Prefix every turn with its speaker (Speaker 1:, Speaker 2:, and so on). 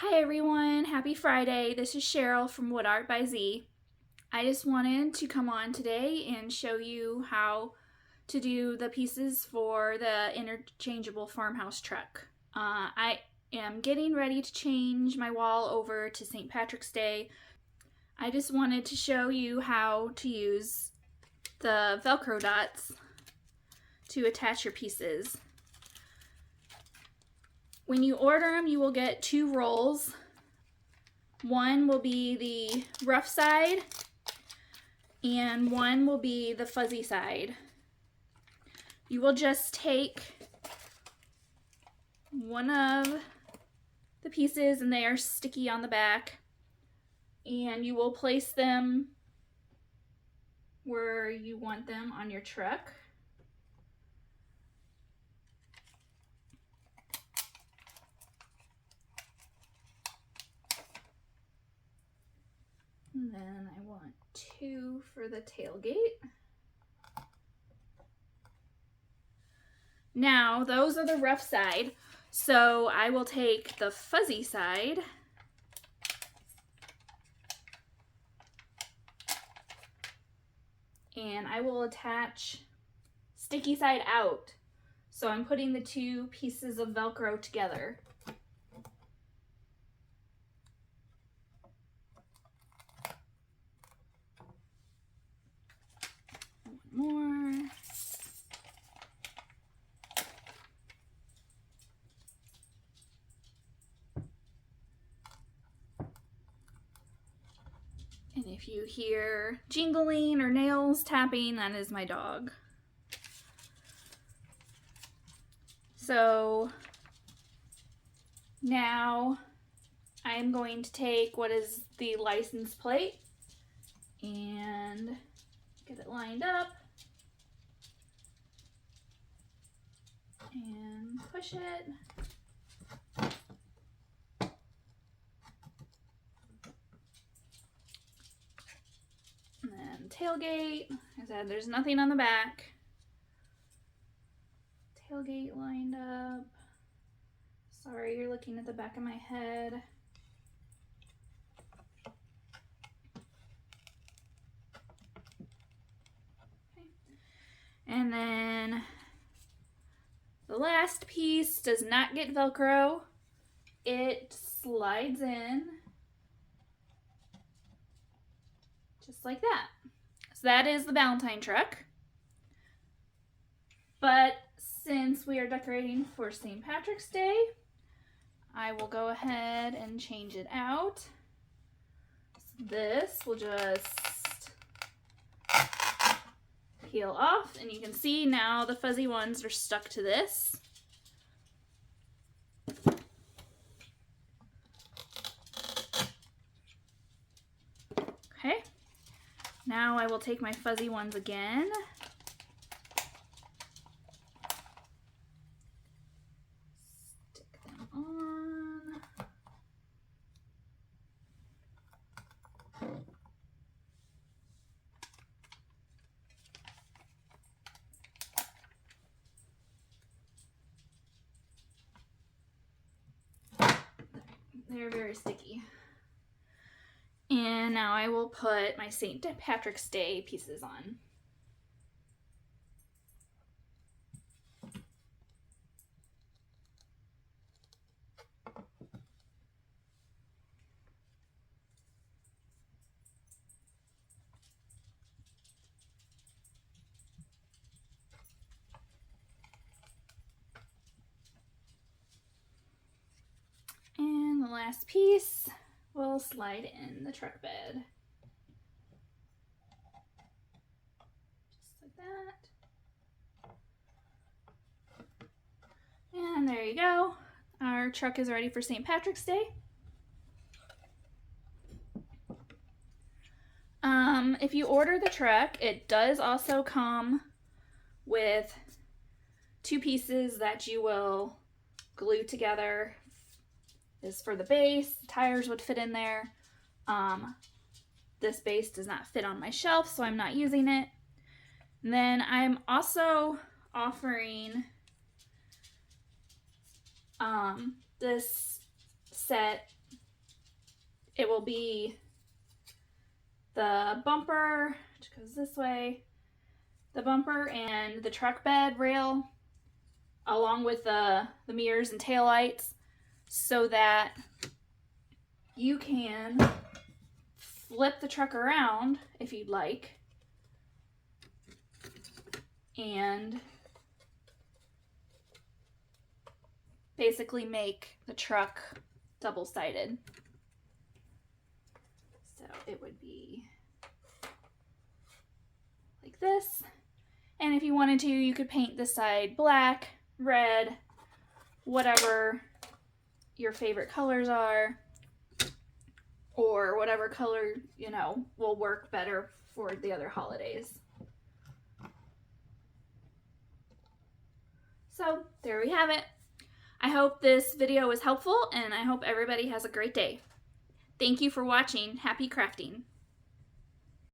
Speaker 1: Hi everyone, happy Friday. This is Cheryl from Wood Art by Z. I just wanted to come on today and show you how to do the pieces for the interchangeable farmhouse truck. I am getting ready to change my wall over to St. Patrick's Day. I just wanted to show you how to use the Velcro dots to attach your pieces. When you order them, you will get 2 rolls. One will be the rough side, and one will be the fuzzy side. You will just take one of the pieces, and they are sticky on the back, and you will place them where you want them on your truck. And then I want 2 for the tailgate. Now, those are the rough side, so I will take the fuzzy side and I will attach sticky side out. So I'm putting the 2 pieces of Velcro together. More. And if you hear jingling or nails tapping, that is my dog. So now I am going to take what is the license plate and get it lined up and push it. And then tailgate. As I said, there's nothing on the back. Tailgate lined up. Sorry, you're looking at the back of my head. Okay. And then the last piece does not get Velcro. It slides in just like that. So that is the Valentine truck. But since we are decorating for St. Patrick's Day, I will go ahead and change it out. So this will just peel off, and you can see now the fuzzy ones are stuck to this. Okay, now I will take my fuzzy ones again. Stick them on. They're very sticky. And now I will put my St. Patrick's Day pieces on. And the last piece will slide in the truck bed. Just like that. And there you go. Our truck is ready for St. Patrick's Day. If you order the truck, it does also come with 2 pieces that you will glue together. This is for the base. The tires would fit in there. This base does not fit on my shelf, so I'm not using it. And then I'm also offering this set it will be the bumper, which goes this way, the bumper and the truck bed rail, along with the mirrors and taillights, so that you can flip the truck around if you'd like and basically make the truck double-sided. So it would be like this. And if you wanted to, you could paint this side black, red, whatever your favorite colors are, or whatever color, you know, will work better for the other holidays. So there we have it. I hope this video was helpful, and I hope everybody has a great day. Thank you for watching. Happy crafting.